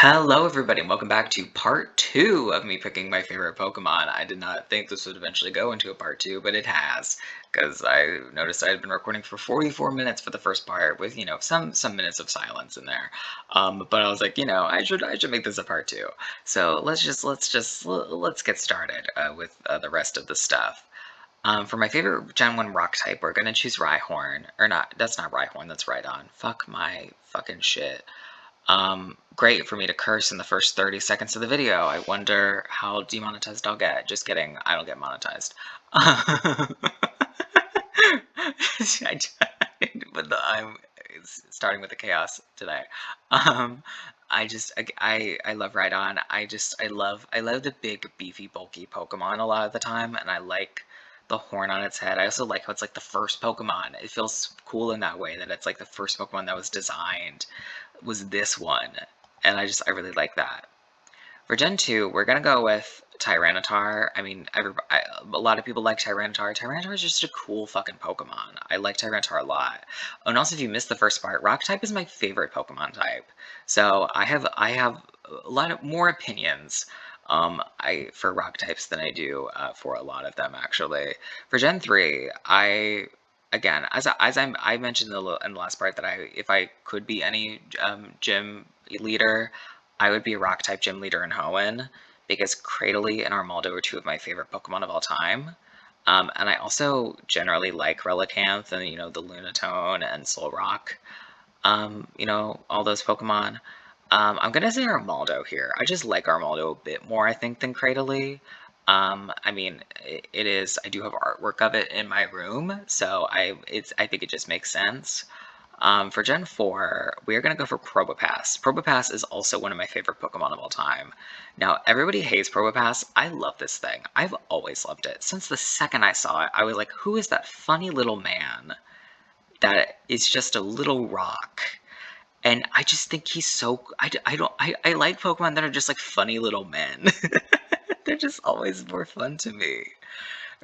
Hello, everybody, and welcome back to part two of me picking my favorite Pokemon. I did not think this would eventually go into a part two, but it has, because I noticed I had been recording for 44 minutes for the first part, with some minutes of silence in there. But I was like, I should make this a part two. So let's get started with the rest of the stuff. For my favorite Gen 1 Rock type, we're gonna choose Rhyhorn. Or not, that's not Rhyhorn, that's Rhydon. Fuck my fucking shit. Great for me to curse in the first 30 seconds of the video. I wonder how demonetized I'll get. Just kidding, I don't get monetized. I'm starting with the chaos today. Um, I love Rhydon. I love the big, beefy, bulky Pokemon a lot of the time, and I like the horn on its head. I also like how it's like the first Pokemon. It feels cool in that way that it's like the first Pokemon that was designed was this one, and I really like that. For Gen 2, we're gonna go with Tyranitar. I mean, a lot of people like Tyranitar. Tyranitar is just a cool fucking Pokemon. I like Tyranitar a lot. Oh, and also, if you missed the first part, Rock type is my favorite Pokemon type. So I have a lot of more opinions for Rock types than I do for a lot of them actually. For Gen 3, again, I mentioned in the last part that if I could be any gym leader, I would be a rock type gym leader in Hoenn because Cradily and Armaldo are two of my favorite Pokemon of all time. And I also generally like Relicanth and the Lunatone and Solrock. All those Pokemon. I'm gonna say Armaldo here. I just like Armaldo a bit more, I think, than Cradily. I mean, it is. I do have artwork of it in my room, so I think it just makes sense. For Gen 4, we are going to go for Probopass. Probopass is also one of my favorite Pokemon of all time. Now, everybody hates Probopass. I love this thing. I've always loved it. Since the second I saw it, I was like, who is that funny little man that is just a little rock? And I just think he's so. I like Pokemon that are just like funny little men. They're just always more fun to me.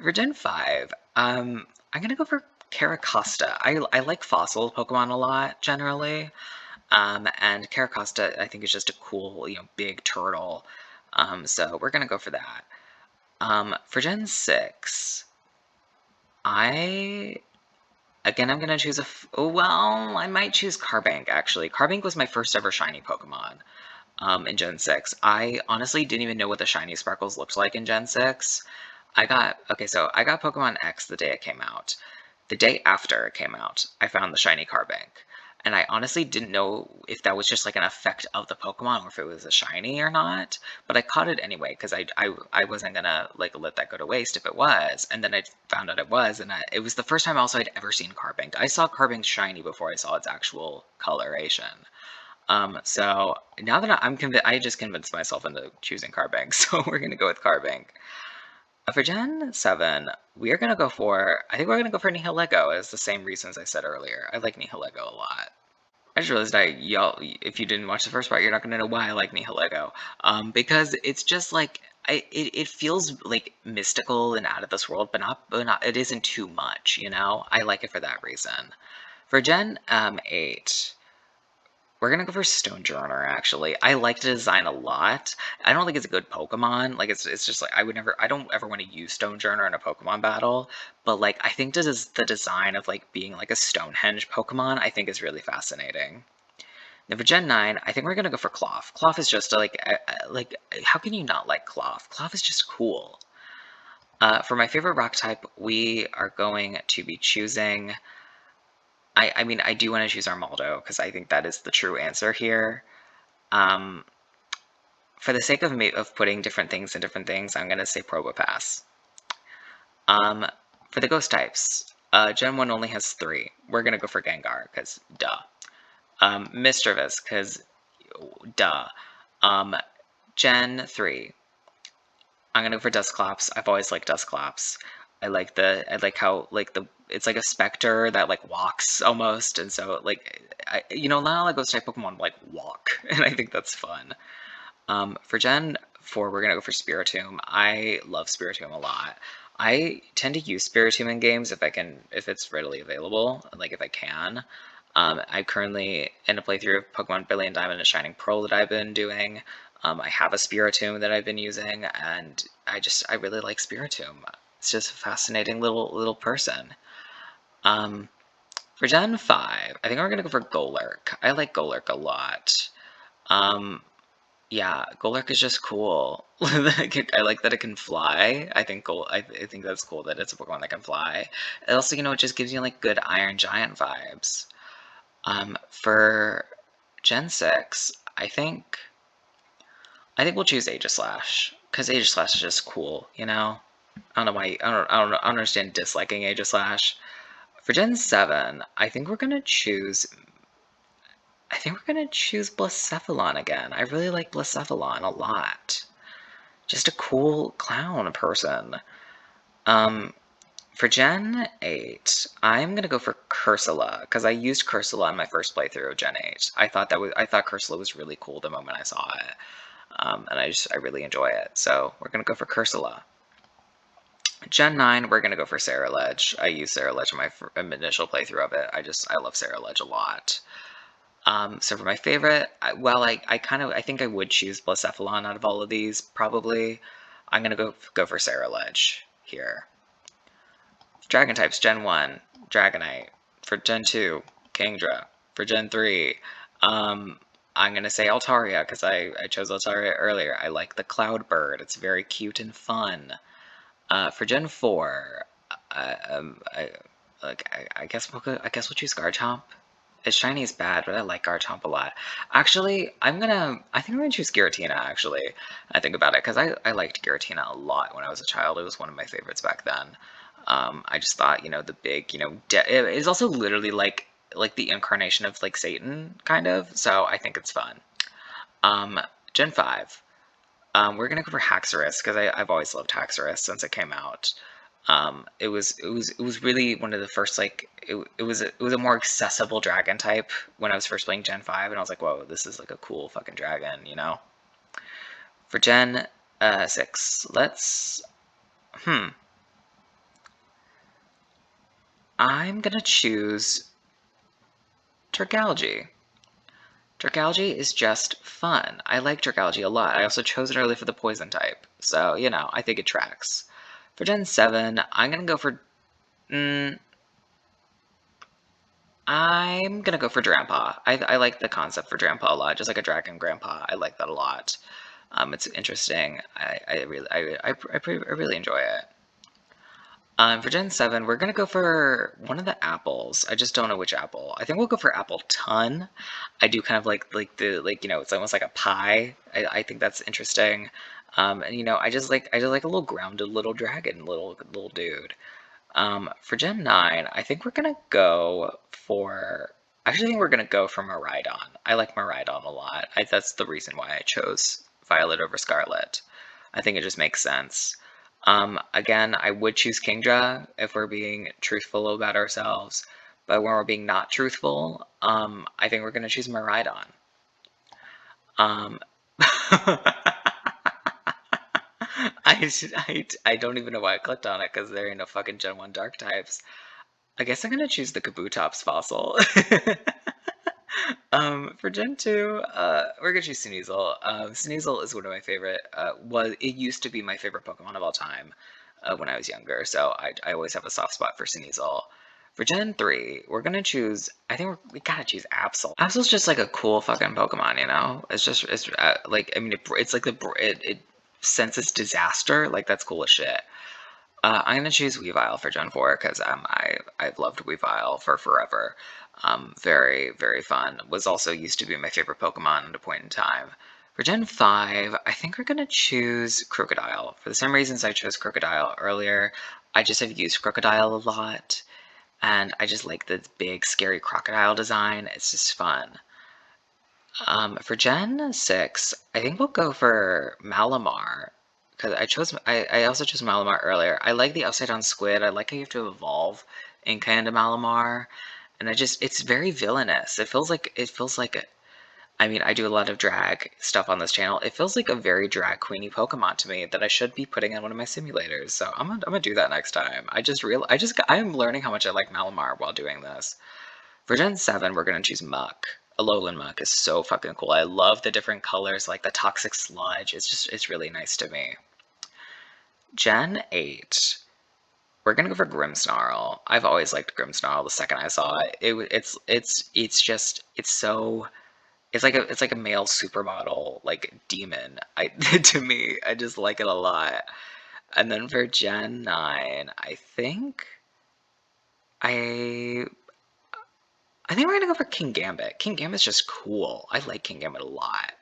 For Gen 5, I'm gonna go for Caracosta. I like fossil Pokemon a lot, generally. And Caracosta, I think, is just a cool, big turtle. So we're gonna go for that. For Gen 6, I I'm gonna choose well, I might choose Carbank, actually. Carbank was my first ever shiny Pokemon. In Gen 6. I honestly didn't even know what the shiny sparkles looked like in Gen 6. So I got Pokemon X the day it came out. The day after it came out, I found the shiny Carbank. And I honestly didn't know if that was just like an effect of the Pokemon or if it was a shiny or not. But I caught it anyway because I wasn't gonna like let that go to waste if it was. And then I found out it was, and it was the first time also I'd ever seen Carbank. I saw Carbank shiny before I saw its actual coloration. So now that I'm convinced, I just convinced myself into choosing Carbank, so we're gonna go with Carbank. For Gen 7, I think we're gonna go for Nihilego, as the same reasons I said earlier. I like Nihilego a lot. I just realized if you didn't watch the first part, you're not gonna know why I like Nihilego. Because it's just like, it feels like mystical and out of this world, but not, it isn't too much, I like it for that reason. For Gen 8, we're gonna go for Stonejourner, actually. I like the design a lot. I don't think it's a good Pokemon. Like, it's just like, I don't ever want to use Stonejourner in a Pokemon battle, but like, I think the design of like being like a Stonehenge Pokemon, I think is really fascinating. Now for Gen 9, I think we're gonna go for Cloth. Cloth is just like, how can you not like Cloth? Cloth is just cool. For my favorite rock type, we are going to be choosing I mean, I do want to choose Armaldo because I think that is the true answer here. Um, for the sake of putting different things in different things, I'm gonna say Probopass. Um, for the ghost types, Gen 1 only has 3. We're gonna go for Gengar, because duh. Mischievous, because duh. Um, Gen 3, I'm gonna go for Dusclops. I've always liked Dusclops. I like how like it's like a specter that like walks almost, and so like not all ghost type Pokemon like walk, and I think that's fun. For Gen 4, we're gonna go for Spiritomb. I love Spiritomb a lot. I tend to use Spiritomb in games if it's readily available, like if I can. I'm currently in a playthrough of Pokemon Brilliant Diamond and Shining Pearl that I've been doing. I have a Spiritomb that I've been using, and I really like Spiritomb. It's just a fascinating little person. Um, for Gen 5, I think we're gonna go for Golurk. I like Golurk a lot. Um, yeah, Golurk is just cool. I like that it can fly. I think that's cool that it's a Pokemon that can fly. It also, it just gives you like good Iron Giant vibes. For Gen 6, I think we'll choose Aegislash because Aegislash is just cool, I don't know why I don't understand disliking Aegislash. For Gen 7, I think we're gonna choose Blacephalon again. I really like Blacephalon a lot. Just a cool clown person. Um, for Gen 8, I'm gonna go for Cursula, because I used Cursula in my first playthrough of Gen 8. I thought Cursula was really cool the moment I saw it. And I really enjoy it. So we're gonna go for Cursula. Gen 9, we're gonna go for Ledge. I used Ledge in my initial playthrough of it. I love Ledge a lot. So for my favorite, I think I would choose Blacephalon out of all of these, probably. I'm gonna go for Ledge here. Dragon types, Gen 1, Dragonite. For Gen 2, Kingdra. For Gen 3, I'm gonna say Altaria, because I chose Altaria earlier. I like the Cloudbird, it's very cute and fun. For Gen 4, I guess we'll choose Garchomp. Its shiny is bad, but I like Garchomp a lot. Actually, I think I'm gonna choose Giratina, actually. I think about it, because I liked Giratina a lot when I was a child. It was one of my favorites back then. I just thought, the big, it is also literally like the incarnation of like Satan, kind of. So I think it's fun. Gen 5. We're gonna go for Haxorus because I've always loved Haxorus since it came out. It was really one of the first it was a more accessible dragon type when I was first playing Gen 5, and I was like, whoa, this is like a cool fucking dragon, For Gen 6, I'm gonna choose Dragalge. Dragalge is just fun. I like Dragalge a lot. I also chose it early for the poison type, so, I think it tracks. For Gen 7, I'm gonna go for... I'm gonna go for Drampa. I like the concept for Drampa a lot, just like a dragon grandpa. I like that a lot. It's interesting. I really enjoy it. For Gen 7, we're gonna go for one of the apples. I just don't know which apple. I think we'll go for Apple Ton. I do kind of like the it's almost like a pie. I think that's interesting. And I just like a little grounded little dragon, little dude. For Gen 9, I think we're gonna go for. I actually think we're gonna go for Miraidon. I like Miraidon a lot. That's the reason why I chose Violet over Scarlet. I think it just makes sense. Again, I would choose Kingdra if we're being truthful about ourselves, but when we're being not truthful, I think we're gonna choose Miraidon. Um, I don't even know why I clicked on it because there ain't no fucking Gen 1 Dark types. I guess I'm gonna choose the Kabutops fossil. For Gen 2, we're gonna choose Sneasel. Sneasel is one of my favorite, it used to be my favorite Pokemon of all time when I was younger, so I always have a soft spot for Sneasel. For Gen 3, we're gonna choose, I think we gotta choose Absol. Absol's just like a cool fucking Pokemon, it's like it senses disaster, like that's cool as shit. I'm gonna choose Weavile for Gen 4 because I've loved Weavile for forever. Very, very fun. Was also used to be my favorite Pokemon at a point in time. For Gen 5, I think we're gonna choose Crocodile. For the same reasons I chose Crocodile earlier, I just have used Crocodile a lot, and I just like the big, scary crocodile design. It's just fun. For Gen 6, I think we'll go for Malamar. Because I also chose Malamar earlier. I like the upside down squid. I like how you have to evolve in kind of Malamar. And it's very villainous. I do a lot of drag stuff on this channel. It feels like a very drag queeny Pokemon to me that I should be putting in one of my simulators. So I'm gonna do that next time. I am learning how much I like Malamar while doing this. For Gen 7, we're gonna choose Muck. Alolan Muck is so fucking cool. I love the different colors, like the toxic sludge. It's really nice to me. Gen 8, we're gonna go for Grimmsnarl. I've always liked Grimmsnarl the second I saw it. It's like a male supermodel, like demon. To me, I just like it a lot. And then for Gen 9, I I think we're gonna go for King Gambit. King Gambit's just cool. I like King Gambit a lot.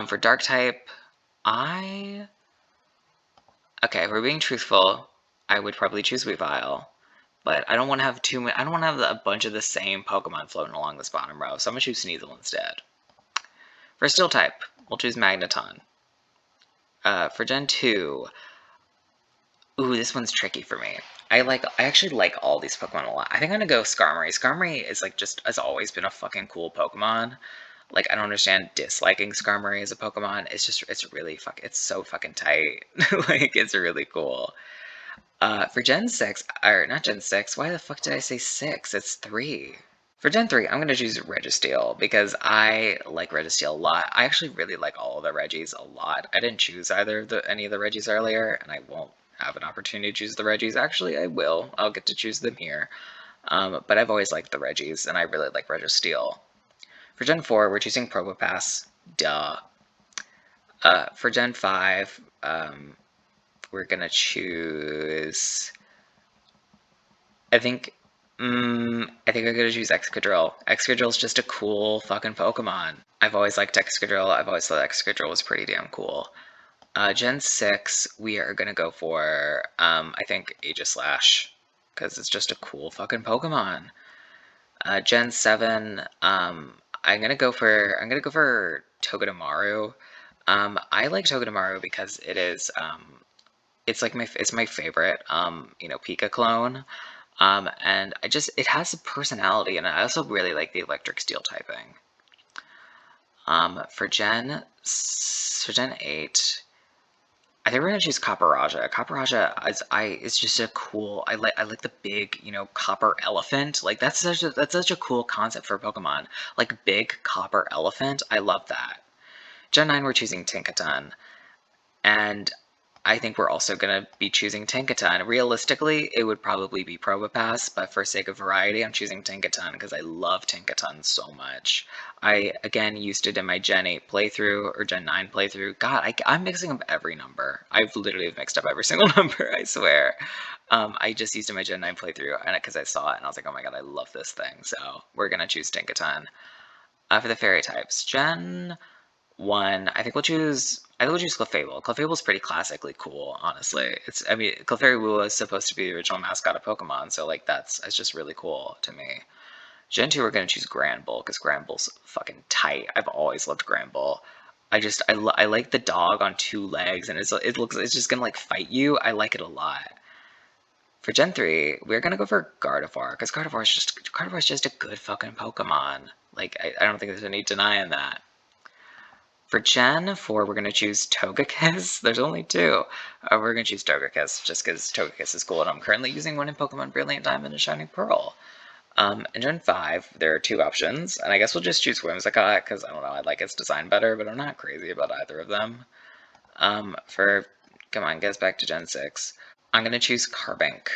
For Dark type, I okay. If we're being truthful, I would probably choose Weavile, but I don't want to have too many. I don't want to have a bunch of the same Pokemon floating along this bottom row, so I'm gonna choose Sneasel instead. For Steel type, we'll choose Magneton. For Gen 2, ooh, this one's tricky for me. I actually like all these Pokemon a lot. I think I'm gonna go Skarmory. Skarmory is like just has always been a fucking cool Pokemon. Like I don't understand disliking Skarmory as a Pokemon. It's so fucking tight. Like it's really cool. For Gen 6, or not Gen 6, why the fuck did I say 6? It's 3. For Gen 3, I'm going to choose Registeel because I like Registeel a lot. I actually really like all of the Reggies a lot. I didn't choose any of the Reggies earlier, and I won't have an opportunity to choose the Reggies. Actually, I will. I'll get to choose them here. But I've always liked the Reggies, and I really like Registeel. For Gen 4, we're choosing Probopass. Duh. For Gen 5, we're going to choose... I think I'm gonna choose Excadrill. Excadrill's just a cool fucking Pokemon. I've always liked Excadrill. I've always thought Excadrill was pretty damn cool. Gen 6, we are gonna go for, I think Aegislash, because it's just a cool fucking Pokemon. Gen 7, I'm gonna go for Togedemaru. I like Togedemaru because it's my favorite, Pika clone. And it has a personality, and I also really like the electric steel typing. For Gen 8, I think we're gonna choose Copperajah. Is just a cool. I like the big, copper elephant. Like that's such a cool concept for Pokemon. Like big copper elephant. I love that. Gen 9, we're choosing Tinkaton, and I think we're also going to be choosing Tinkaton. Realistically, it would probably be Probopass, but for sake of variety, I'm choosing Tinkaton because I love Tinkaton so much. I, again, used it in my Gen 8 playthrough or Gen 9 playthrough. God, I'm mixing up every number. I've literally mixed up every single number, I swear. I just used it in my Gen 9 playthrough because I saw it and I was like, oh my god, I love this thing. So we're going to choose Tinkaton. For the fairy types, Gen 1, I think we'll choose Clefable. Clefable's pretty classically cool, honestly. Clefairy is supposed to be the original mascot of Pokemon, so like it's just really cool to me. Gen 2, we're gonna choose Granbull, because Granbull's fucking tight. I've always loved Granbull. I like the dog on two legs, and it's just gonna like fight you. I like it a lot. For Gen 3, we're gonna go for Gardevoir, because Gardevoir is just a good fucking Pokemon. Like I don't think there's any denying that. For Gen 4, we're going to choose Togekiss. There's only two. We're going to choose Togekiss just because Togekiss is cool, and I'm currently using one in Pokemon Brilliant Diamond and Shining Pearl. In Gen 5, there are two options, and I guess we'll just choose Whimsicott, because, I don't know, I like its design better, but I'm not crazy about either of them. Come on, get us back to Gen 6. I'm going to choose Carbink,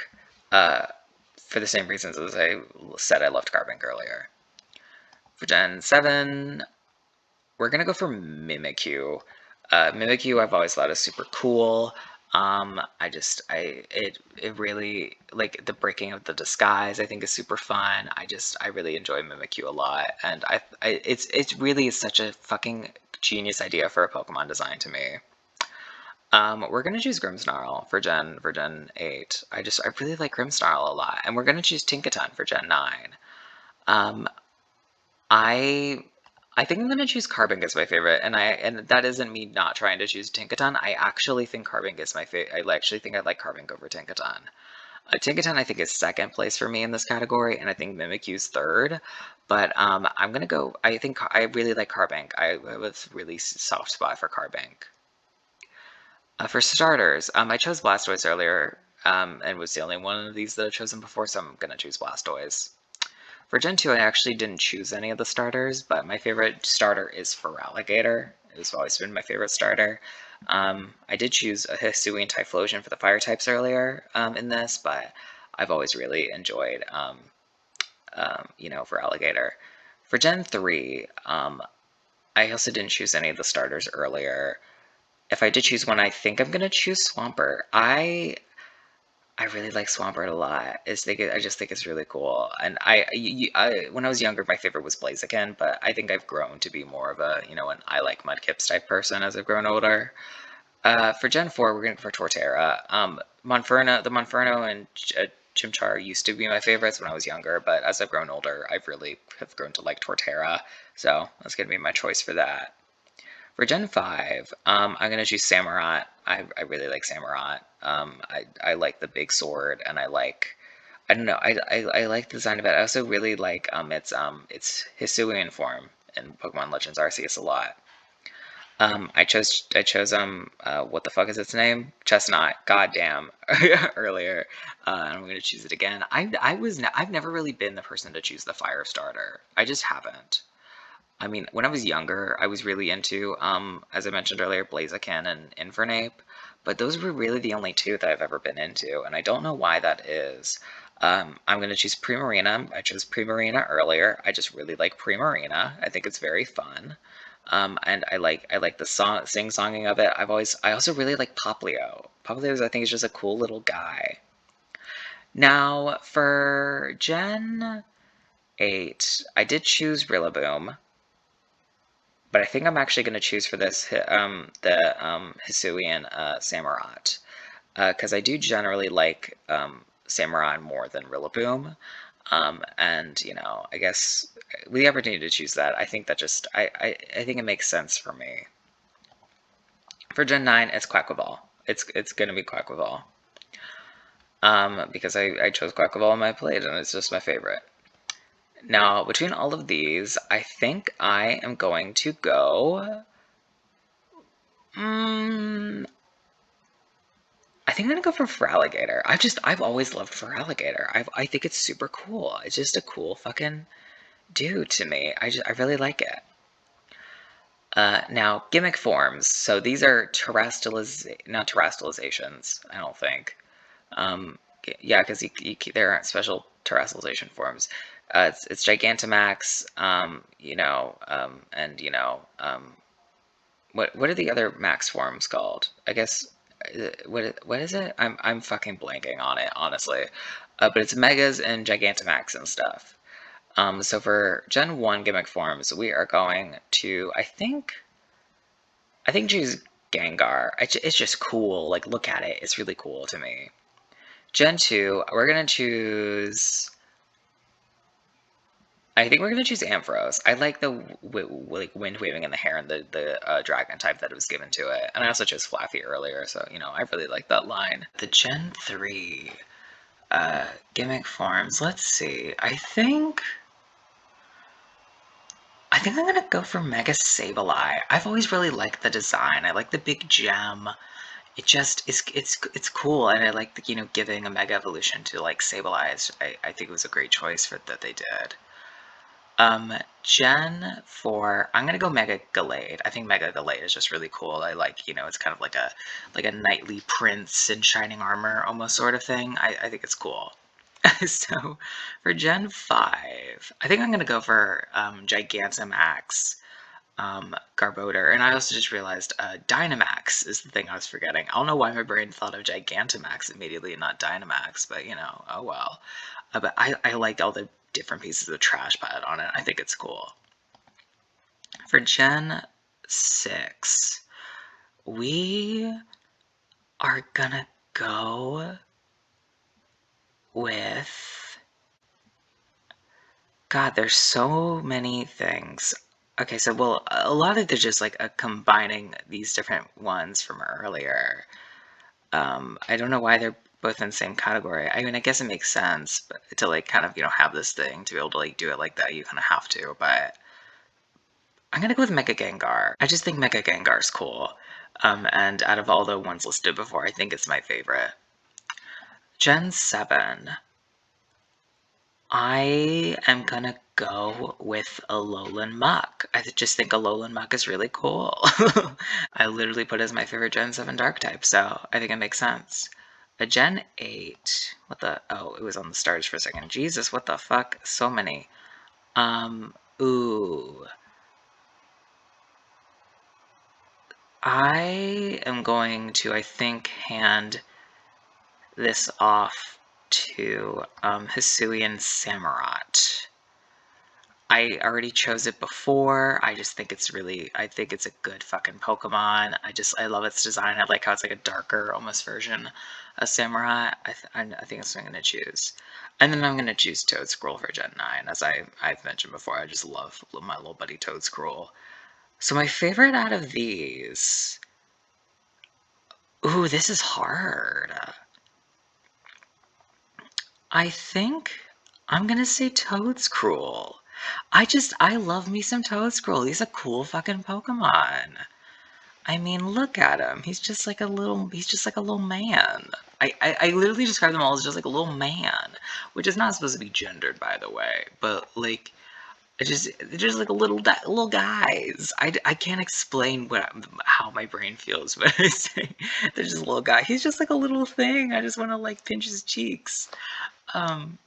for the same reasons as I said I loved Carbink earlier. For Gen 7, we're gonna go for Mimikyu. Mimikyu I've always thought is super cool. It really, like, the breaking of the disguise I think is super fun. I really enjoy Mimikyu a lot, and it's really such a fucking genius idea for a Pokemon design to me. We're gonna choose Grimmsnarl for Gen 8. I really like Grimmsnarl a lot, and we're gonna choose Tinkaton for Gen 9. Um, I I think I'm gonna choose Carbink as my favorite, and that isn't me not trying to choose Tinkaton. I actually think Carbink is my favorite. I actually think I like Carbink over Tinkaton. Tinkaton I think is second place for me in this category, and I think Mimikyu's third. But I'm gonna go. I think I really like Carbink. I have a really soft spot for Carbink. For starters, I chose Blastoise earlier, and was the only one of these that I've chosen before, so I'm gonna choose Blastoise. For Gen 2, I actually didn't choose any of the starters, but my favorite starter is Feraligatr. It's always been my favorite starter. I did choose a Hisuian Typhlosion for the fire types earlier in this, but I've always really enjoyed, Feraligatr. For Gen 3, I also didn't choose any of the starters earlier. If I did choose one, I think I'm going to choose Swampert. I really like Swampert a lot. I just think it's really cool. And when I was younger, my favorite was Blaziken, but I think I've grown to be more of a, an I like Mudkips type person as I've grown older. For Gen 4, we're going to go for Torterra. The Monferno and Chimchar used to be my favorites when I was younger, but as I've grown older, I've really have grown to like Torterra. So that's going to be my choice for that. For Gen 5, I'm going to choose Samurott. I really like Samurott. I like the big sword, and I don't know, I like the design of it. I also really like its Hisuian form in Pokemon Legends Arceus a lot. I chose what the fuck is its name? Chestnut. Goddamn. Earlier, and I'm gonna choose it again. I've never really been the person to choose the fire starter. I just haven't. I mean, when I was younger, I was really into, as I mentioned earlier, Blaziken and Infernape, but those were really the only two that I've ever been into, and I don't know why that is. I'm going to choose Primarina. I chose Primarina earlier. I just really like Primarina. I think it's very fun. And I like the sing-songing of it. I also really like Poplio. Poplio, I think, is just a cool little guy. Now, for Gen 8, I did choose Rillaboom. But I think I'm actually going to choose for this the Hisuian Samurott, because I do generally like Samurott more than Rillaboom, and I guess with the opportunity to choose that, I think that just I think it makes sense for me. For Gen 9, it's Quaquaval. It's going to be Quaquaval, because I chose Quaquaval in my plate, and it's just my favorite. Now, between all of these, I think I am going to go. I think I'm gonna go for Feraligatr. I've always loved Feraligatr. I think it's super cool. It's just a cool fucking dude to me. I really like it. Now gimmick forms. So these are not terrestrializations. I don't think. Um, yeah, because there aren't special terrestrialization forms. It's Gigantamax. And what are the other max forms called? I guess what is it? I'm fucking blanking on it, honestly. But it's Megas and Gigantamax and stuff. So for Gen 1 gimmick forms, we are going to I think choose Gengar. It's just cool. Like, look at it. It's really cool to me. Gen 2, we're gonna choose. I think we're gonna choose Ampharos. I like the wind waving in the hair and the dragon type that it was given to it. And I also chose Flaffy earlier, so I really like that line. The Gen 3 gimmick forms. Let's see. I think I'm gonna go for Mega Sableye. I've always really liked the design. I like the big gem. It just it's cool, and I like giving a Mega Evolution to like Sableye. I think it was a great choice that they did. Gen 4, I'm gonna go Mega Gallade. I think Mega Gallade is just really cool. I like, it's kind of like a knightly prince in shining armor almost sort of thing. I think it's cool. So for Gen 5, I think I'm gonna go for Gigantamax, Garbodor, and I also just realized Dynamax is the thing I was forgetting. I don't know why my brain thought of Gigantamax immediately and not Dynamax, but oh well. But I liked all the different pieces of trash pad on it. I think it's cool. For Gen 6, we are gonna go with. God, there's so many things. Okay, so well, a lot of they're just like combining these different ones from earlier. I don't know why they're both in the same category. I mean, I guess it makes sense, but to like kind of have this thing to be able to like do it like that, you kind of have to. But I'm gonna go with Mega Gengar. I just think Mega Gengar is cool. And out of all the ones listed before, I think it's my favorite. Gen 7. I am gonna go with a Alolan Muck. Just think Alolan Muck is really cool. I literally put it as my favorite Gen 7 Dark type, so I think it makes sense. A Gen 8. What the? Oh, it was on the stars for a second. Jesus, what the fuck? So many. Ooh. I am going to, I think, hand this off to Hisuian Samurott. I already chose it before. I just think it's really, I think it's a good fucking Pokemon. I love its design. I like how it's like a darker, almost version of Samurai. I think that's what I'm going to choose. And then I'm going to choose Toedscruel for Gen 9. As I've mentioned before, I just love my little buddy Toedscruel. So my favorite out of these... Ooh, this is hard. I think I'm going to say Toedscruel. I love me some Toedscruel. He's a cool fucking Pokemon. I mean, look at him. He's just like a little man. I literally describe them all as just like a little man, which is not supposed to be gendered, by the way. But like, they're just like little guys. I can't explain how my brain feels when I say they're just a little guy. He's just like a little thing. I just want to like pinch his cheeks. Um,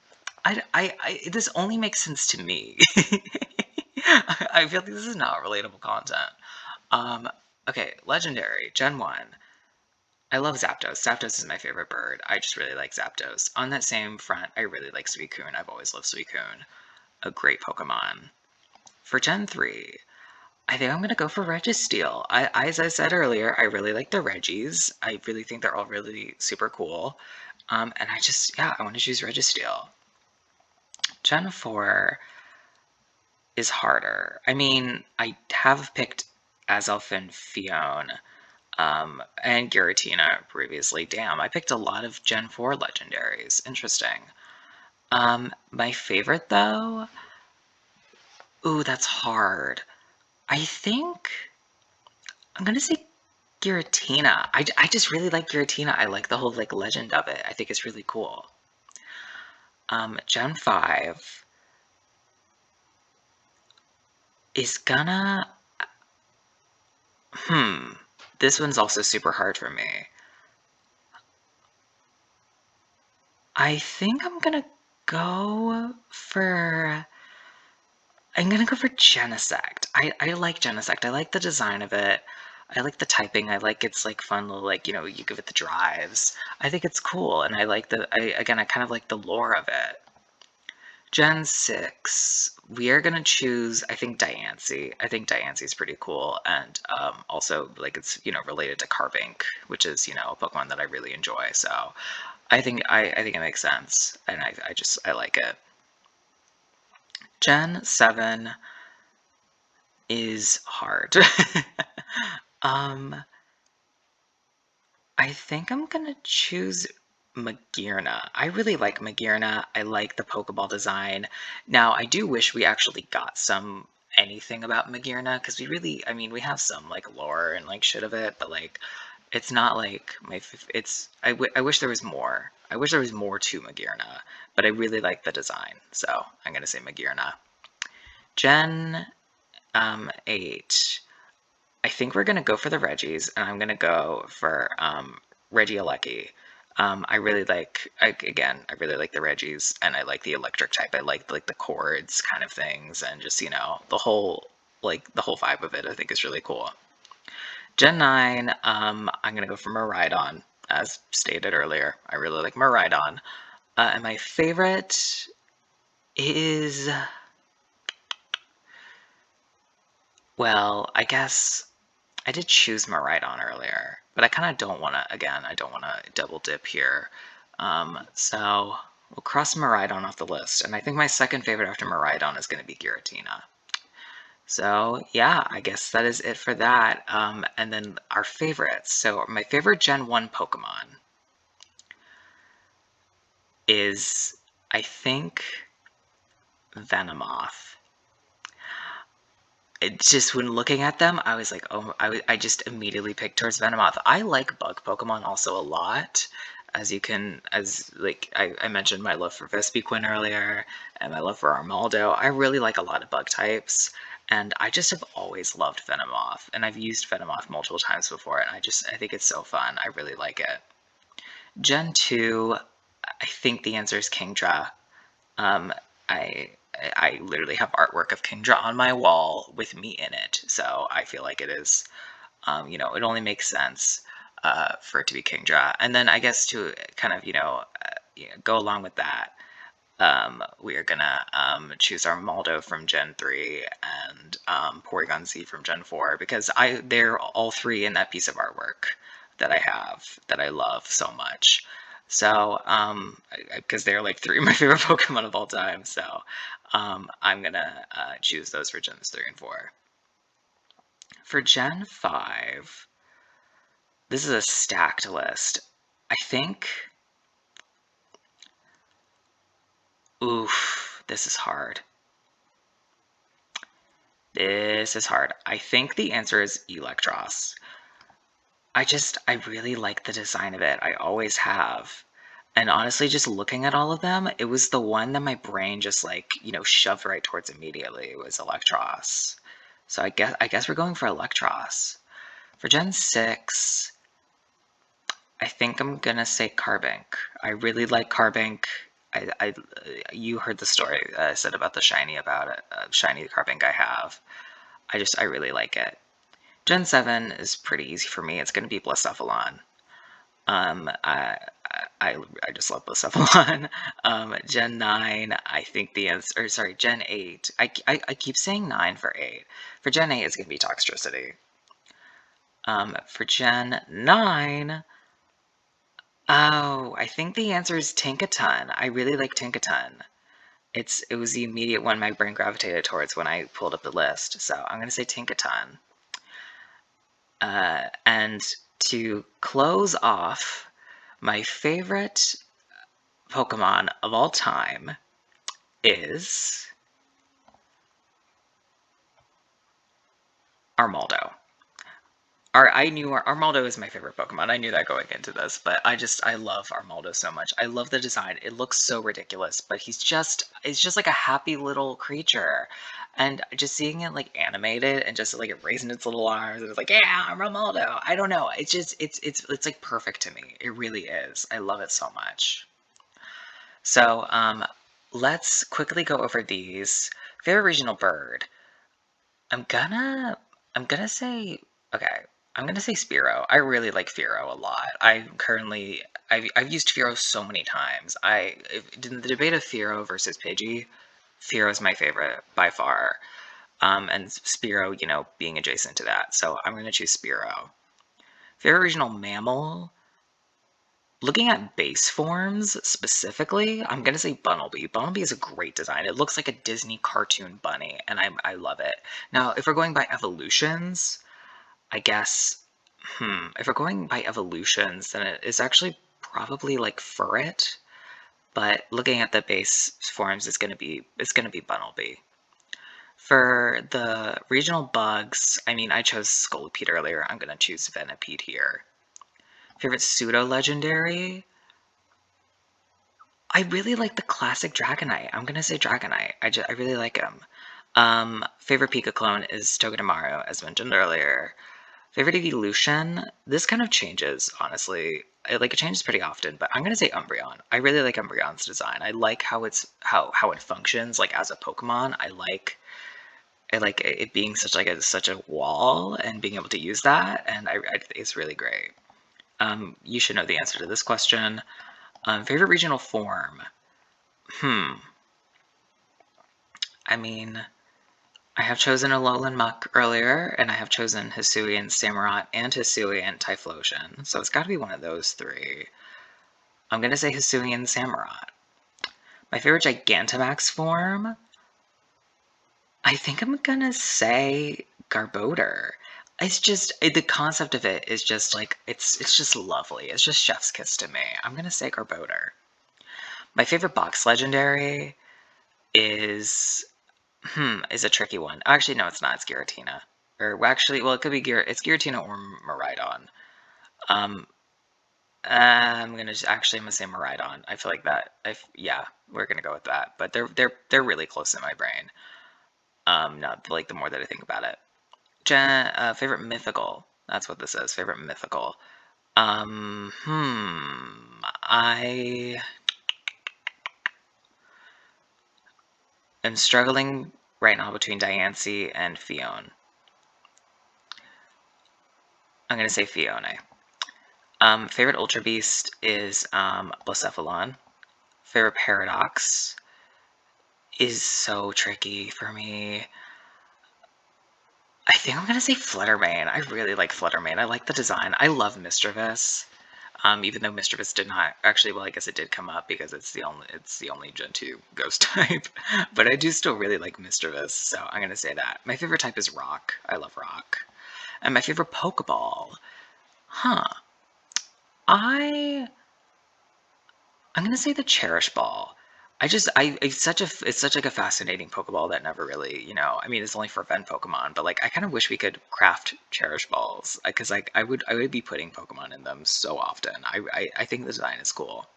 this only makes sense to me. I feel like this is not relatable content. Um, okay, Legendary, Gen 1. I love Zapdos. Zapdos is my favorite bird. I just really like Zapdos. On that same front, I really like Suicune. I've always loved Suicune. A great Pokemon. For Gen 3, I think I'm going to go for Registeel. As I said earlier, I really like the Reggies. I really think they're all really super cool. And I want to choose Registeel. Gen 4 is harder. I mean, I have picked Azelf Fion, and Giratina previously. Damn, I picked a lot of Gen 4 legendaries. Interesting. My favorite though? Ooh, that's hard. I think I'm gonna say Giratina. I just really like Giratina. I like the whole like legend of it. I think it's really cool. Gen 5 is gonna this one's also super hard for me. I think I'm gonna go for Genesect. I like Genesect. I like the design of it. I like the typing. I like its like fun little like, you give it the drives. I think it's cool, and I kind of like the lore of it. Gen 6, we are gonna choose, I think, Diancie. I think Diancie is pretty cool, and also, like, it's, related to Carbink, which is, a Pokemon that I really enjoy, so I think it makes sense, and I like it. Gen 7 is hard. um, I think I'm gonna choose Magearna. I really like Magearna. I like the Pokeball design. Now, I do wish we actually got anything about Magearna, because we have some like lore and like shit of it, but like it's not like I wish there was more. I wish there was more to Magearna, but I really like the design, so I'm gonna say Magearna. Gen 8. I think we're gonna go for the Reggies, and I'm gonna go for Regieleki. I really I really like the Reggies, and I like the electric type. I like the chords kind of things, and just the whole vibe of it. I think is really cool. Gen 9, I'm gonna go for Miraidon, as stated earlier. I really like Miraidon, and my favorite is, well, I guess I did choose Miraidon earlier, but I kind of don't want to, again, I don't want to double dip here. So we'll cross Miraidon off the list, and I think my second favorite after Miraidon is going to be Giratina. So yeah, I guess that is it for that. And then our favorites. So my favorite Gen 1 Pokemon is, I think, Venomoth. It just, when looking at them, I was like, oh, I just immediately picked towards Venomoth. I like bug Pokemon also a lot. Like I mentioned my love for Vespiquen earlier and my love for Armaldo. I really like a lot of bug types, and I just have always loved Venomoth, and I've used Venomoth multiple times before, and I think it's so fun. I really like it. Gen 2, I think the answer is Kingdra. Um, I I literally have artwork of Kingdra on my wall with me in it, so I feel like it is, it only makes sense for it to be Kingdra. And then I guess to kind of, go along with that, we are gonna choose our Maldo from Gen 3 and Porygon Z from Gen 4 because they're all three in that piece of artwork that I have that I love so much. So, because they're like three of my favorite Pokemon of all time, so I'm gonna choose those for Gens 3 and 4. For Gen 5, this is a stacked list. I think. Oof, this is hard. This is hard. I think the answer is Electros. I really like the design of it. I always have. And honestly, just looking at all of them, it was the one that my brain just like, shoved right towards immediately. It was Electros. So I guess we're going for Electros. For Gen 6, I think I'm gonna say Carbink. I really like Carbink. You heard the story I said about the shiny about it, shiny Carbink I have. I really like it. Gen 7 is pretty easy for me. It's going to be Blacephalon. Um, I, I just love Blacephalon. Gen 9, I think the answer, or sorry, Gen 8. I keep saying 9 for 8. For Gen 8, it's going to be Toxtricity. For Gen 9, oh, I think the answer is Tinkaton. I really like Tinkaton. It was the immediate one my brain gravitated towards when I pulled up the list, so I'm going to say Tinkaton. And to close off, my favorite Pokemon of all time is Armaldo. Armaldo is my favorite Pokemon. I knew that going into this, but I love Armaldo so much. I love the design. It looks so ridiculous, but it's just like a happy little creature. And just seeing it like animated and just like it raising its little arms and it's like, yeah, I'm Armaldo. I don't know. It's like perfect to me. It really is. I love it so much. So, let's quickly go over these. Favorite regional bird. I'm gonna I'm gonna say okay. I'm gonna say Spearow. I really like Fearow a lot. I've used Fearow so many times. In the debate of Fearow versus Pidgey, Fearow is my favorite by far. And Spearow, being adjacent to that. So I'm gonna choose Spearow. Favorite regional mammal. Looking at base forms specifically, I'm gonna say Bunnelby. Bunnelby is a great design. It looks like a Disney cartoon bunny, and I love it. Now, if we're going by evolutions, I guess, if we're going by evolutions, then it is actually probably like Furret. But looking at the base forms, it's gonna be Bunnelby. For the regional bugs, I mean, I chose Scolipede earlier. I'm gonna choose Venipede here. Favorite pseudo legendary? I really like the classic Dragonite. I'm gonna say Dragonite. I really like him. Favorite Pika clone is Togedemaru, as mentioned earlier. Favorite evolution? This kind of changes, honestly. It changes pretty often, but I'm gonna say Umbreon. I really like Umbreon's design. I like how it functions, like as a Pokemon. I like it being such a wall and being able to use that, and I think it's really great. You should know the answer to this question. Favorite regional form? Hmm. I mean, I have chosen Alolan Muck earlier, and I have chosen Hisuian Samurott and Hisuian Typhlosion, so it's got to be one of those three. I'm going to say Hisuian Samurott. My favorite Gigantamax form? I think I'm going to say Garbodor. The concept of it is just like, it's just lovely. It's just chef's kiss to me. I'm going to say Garbodor. My favorite box legendary is is a tricky one. Actually, no, it's not. It's Giratina. Or well, actually, well, it could be it's Giratina or Miraidon. Um, I'm gonna say Miraidon. I feel like that. Yeah, we're gonna go with that. But they're really close in my brain. Not like the more that I think about it. Favorite mythical. That's what this is. Favorite mythical. I am struggling right now between Diancie and Fione. I'm gonna say Fione. Favorite Ultra Beast is Blacephalon. Favorite Paradox is so tricky for me. I think I'm gonna say Fluttermane. I really like Fluttermane. I like the design. I love Mischievous. Even though Mischievous did not actually, well, I guess it did come up because it's the only Gen 2 ghost type. But I do still really like Mischievous, so I'm gonna say that. My favorite type is Rock. I love Rock. And my favorite Pokeball. Huh. I I'm gonna say the Cherish Ball. It's such like a fascinating Pokeball that never really, I mean, it's only for event Pokemon, but like I kind of wish we could craft Cherish Balls because like I would be putting Pokemon in them so often. I think the design is cool.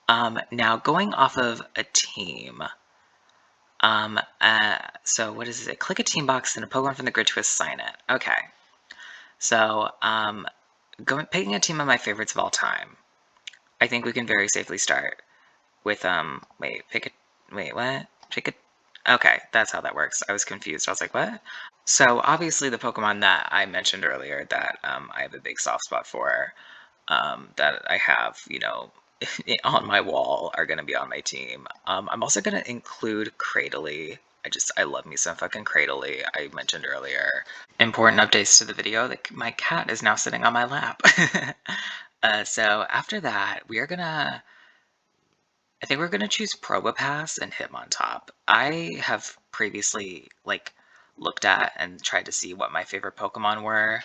Now going off of a team. So what is it? Click a team box and a Pokemon from the grid to assign it. Okay. So going picking a team of my favorites of all time. I think we can very safely start with wait, what? Pick a Okay, that's how that works. I was confused. I was like, what? So obviously the Pokemon that I mentioned earlier that I have a big soft spot for, that I have, on my wall are gonna be on my team. I'm also gonna include Cradily. I love me some fucking Cradily. I mentioned earlier. Important updates to the video. My cat is now sitting on my lap. So after that, I think we're gonna choose Probopass and Hitmontop. I have previously looked at and tried to see what my favorite Pokemon were,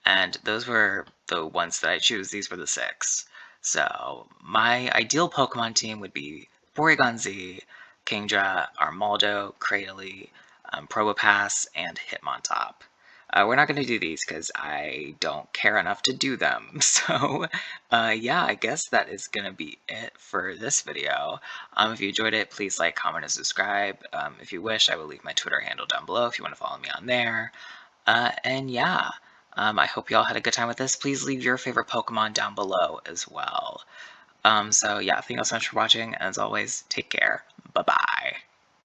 and those were the ones that I choose. These were the six. So my ideal Pokemon team would be Porygon Z, Kingdra, Armaldo, Cradily, Probopass, and Hitmontop. We're not going to do these because I don't care enough to do them. So, yeah, I guess that is going to be it for this video. If you enjoyed it, please like, comment, and subscribe. If you wish, I will leave my Twitter handle down below if you want to follow me on there. And yeah, I hope you all had a good time with this. Please leave your favorite Pokemon down below as well. So yeah, thank you all so much for watching, and as always, take care. Bye-bye.